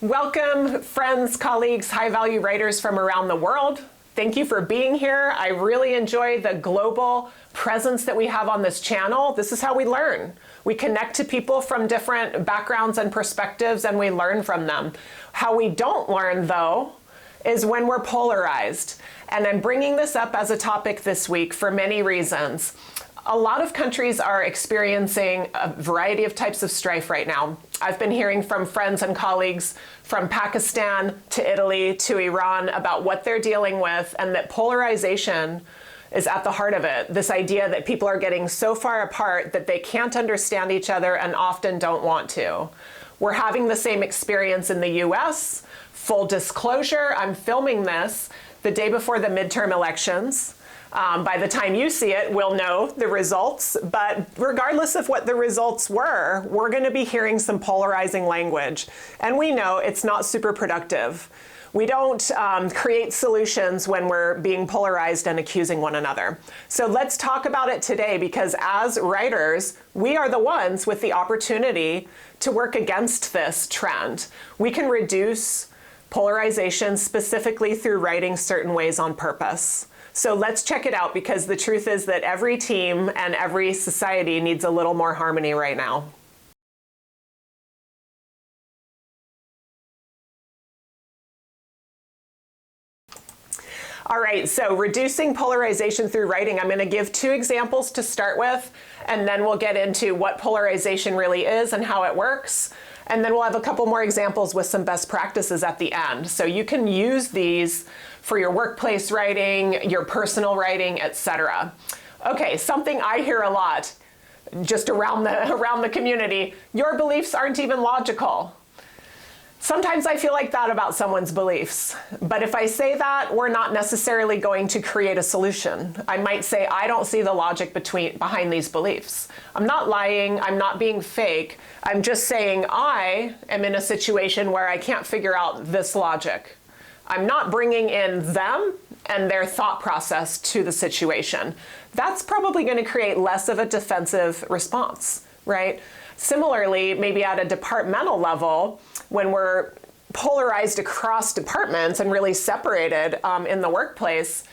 Welcome, friends, colleagues, high-value writers from around the world. Thank you for being here. I really enjoy the global presence that we have on this channel. This is how we learn. We connect to people from different backgrounds and perspectives, and we learn from them. How we don't learn, though, is when we're polarized. And I'm bringing this up as a topic this week for many reasons. A lot of countries are experiencing a variety of types of strife right now. I've been hearing from friends and colleagues from Pakistan to Italy to Iran about what they're dealing with, and that polarization is at the heart of it. This idea that people are getting so far apart that they can't understand each other and often don't want to. We're having the same experience in the US. Full disclosure, I'm filming this the day before the midterm elections. By the time you see it, we'll know the results, but regardless of what the results were, we're going to be hearing some polarizing language. And we know it's not super productive. We don't create solutions when we're being polarized and accusing one another. So let's talk about it today, because as writers, we are the ones with the opportunity to work against this trend. We can reduce polarization specifically through writing certain ways on purpose. So let's check it out, because the truth is that every team and every society needs a little more harmony right now. All right, so reducing polarization through writing. I'm going to give two examples to start with, and then we'll get into what polarization really is and how it works. And then we'll have a couple more examples with some best practices at the end. So you can use these for your workplace writing, your personal writing, etc. Okay, something I hear a lot just around the community: your beliefs aren't even logical. Sometimes I feel like that about someone's beliefs, but if I say that, we're not necessarily going to create a solution. I might say, I don't see the logic behind these beliefs. I'm not lying, I'm not being fake, I'm just saying I am in a situation where I can't figure out this logic. I'm not bringing in them and their thought process to the situation. That's probably going to create less of a defensive response, right? Similarly, maybe at a departmental level, when we're polarized across departments and really separated in the workplace,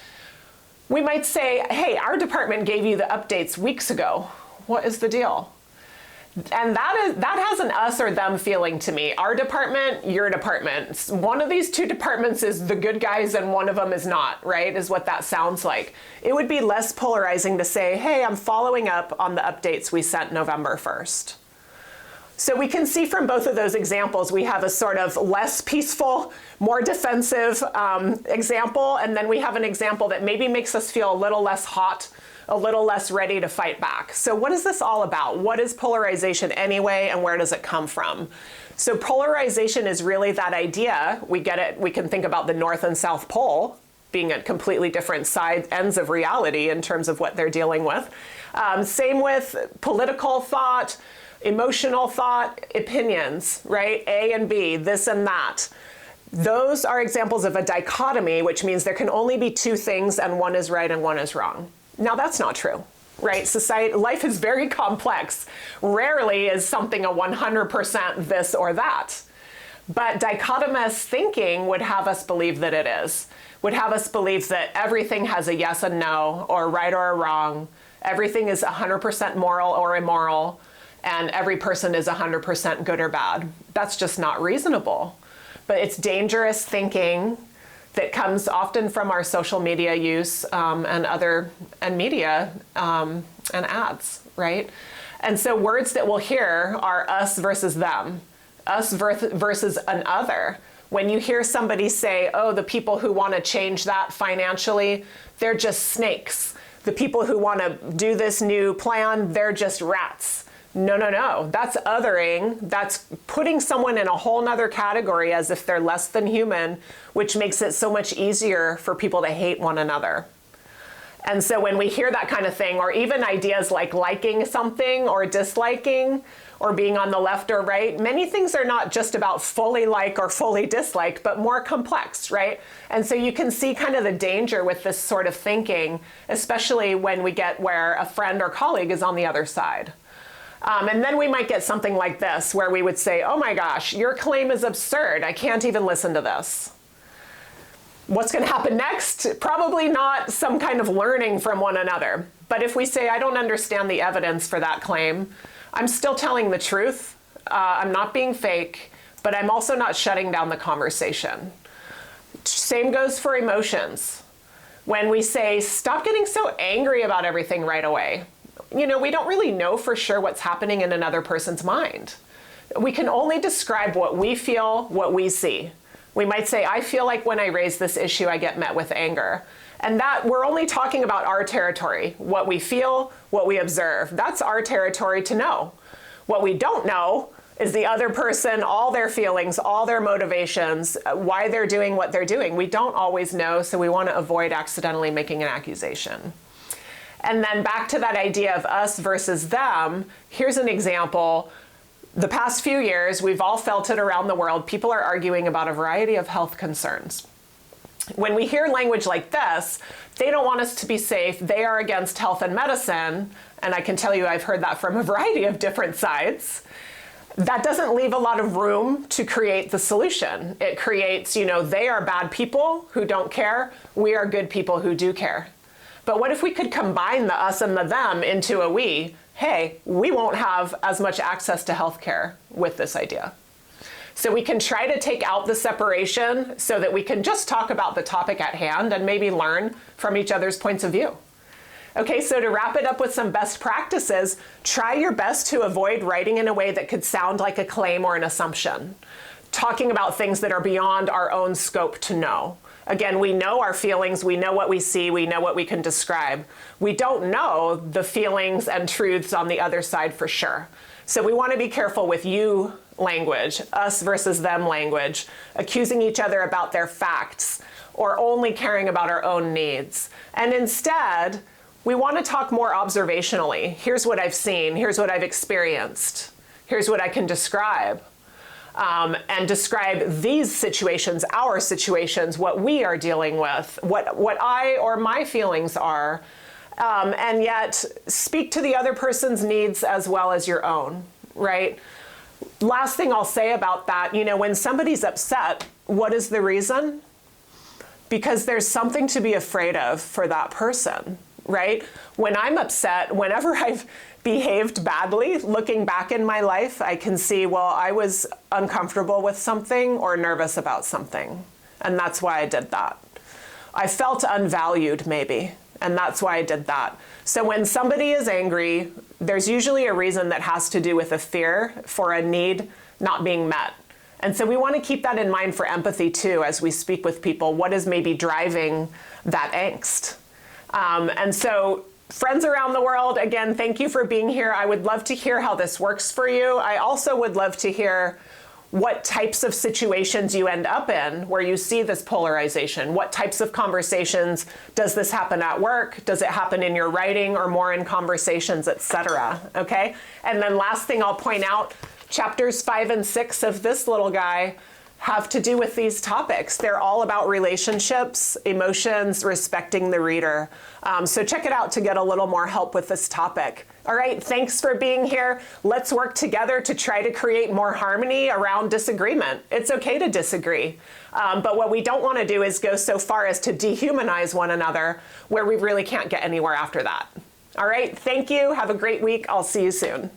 we might say, hey, our department gave you the updates weeks ago. What is the deal? And that has an us or them feeling to me. Our department, your department. One of these two departments is the good guys and one of them is not, right? Is what that sounds like. It would be less polarizing to say, hey, I'm following up on the updates we sent November 1st. So we can see from both of those examples, we have a sort of less peaceful, more defensive example, and then we have an example that maybe makes us feel a little less hot, a little less ready to fight back. So what is this all about? What is polarization anyway, and where does it come from? So polarization is really that idea. We get it. We can think about the North and South Pole being at completely different ends of reality in terms of what they're dealing with. Same with political thought, emotional thought, opinions, right? A and B, this and that. Those are examples of a dichotomy, which means there can only be two things and one is right and one is wrong. Now that's not true, right? Life is very complex. Rarely is something a 100% this or that. But dichotomous thinking would have us believe that it is, would have us believe that everything has a yes and no, or right or wrong. Everything is 100% moral or immoral, and every person is 100% good or bad. That's just not reasonable. But it's dangerous thinking that comes often from our social media use and media and ads, right? And so words that we'll hear are us versus them, us versus an other. When you hear somebody say, oh, the people who want to change that financially, they're just snakes. The people who want to do this new plan, they're just rats. No, no, no, that's othering. That's putting someone in a whole nother category as if they're less than human, which makes it so much easier for people to hate one another. And so when we hear that kind of thing, or even ideas like liking something or disliking, or being on the left or right, many things are not just about fully like or fully dislike, but more complex, right? And so you can see kind of the danger with this sort of thinking, especially when we get where a friend or colleague is on the other side. And then we might get something like this, where we would say, oh my gosh, your claim is absurd. I can't even listen to this. What's going to happen next? Probably not some kind of learning from one another. But if we say, I don't understand the evidence for that claim, I'm still telling the truth. I'm not being fake, but I'm also not shutting down the conversation. Same goes for emotions. When we say, stop getting so angry about everything right away. We don't really know for sure what's happening in another person's mind. We can only describe what we feel, what we see. We might say, I feel like when I raise this issue, I get met with anger. And that we're only talking about our territory, what we feel, what we observe. That's our territory to know. What we don't know is the other person, all their feelings, all their motivations, why they're doing what they're doing. We don't always know, so we want to avoid accidentally making an accusation. And then back to that idea of us versus them, here's an example. The past few years, we've all felt it around the world. People are arguing about a variety of health concerns. When we hear language like this, they don't want us to be safe. They are against health and medicine. And I can tell you, I've heard that from a variety of different sides. That doesn't leave a lot of room to create the solution. It creates, they are bad people who don't care. We are good people who do care. But what if we could combine the us and the them into a we? Hey, we won't have as much access to healthcare with this idea. So we can try to take out the separation so that we can just talk about the topic at hand and maybe learn from each other's points of view. Okay, so to wrap it up with some best practices, try your best to avoid writing in a way that could sound like a claim or an assumption, talking about things that are beyond our own scope to know. Again, we know our feelings, we know what we see, we know what we can describe. We don't know the feelings and truths on the other side for sure. So we want to be careful with you language, us versus them language, accusing each other about their facts, or only caring about our own needs. And instead, we want to talk more observationally. Here's what I've seen, here's what I've experienced, here's what I can describe. And describe these situations, our situations, what we are dealing with, what I or my feelings are, and yet speak to the other person's needs as well as your own, right? Last thing I'll say about that, when somebody's upset, what is the reason? Because there's something to be afraid of for that person, right? When I'm upset, whenever I've behaved badly, looking back in my life, I can see, well, I was uncomfortable with something or nervous about something, and that's why I did that. I felt unvalued maybe, and that's why I did that. So when somebody is angry, there's usually a reason that has to do with a fear for a need not being met. And so we want to keep that in mind for empathy too, as we speak with people. What is maybe driving that angst? And so friends around the world, again, thank you for being here. I would love to hear how this works for you. I also would love to hear what types of situations you end up in where you see this polarization. What types of conversations does this happen at work? Does it happen in your writing or more in conversations, etc.? Okay? And then last thing I'll point out, chapters 5 and 6 of this little guy have to do with these topics. They're all about relationships, emotions, respecting the reader. So check it out to get a little more help with this topic. All right, thanks for being here. Let's work together to try to create more harmony around disagreement. It's okay to disagree. But what we don't want to do is go so far as to dehumanize one another where we really can't get anywhere after that. All right, thank you. Have a great week. I'll see you soon.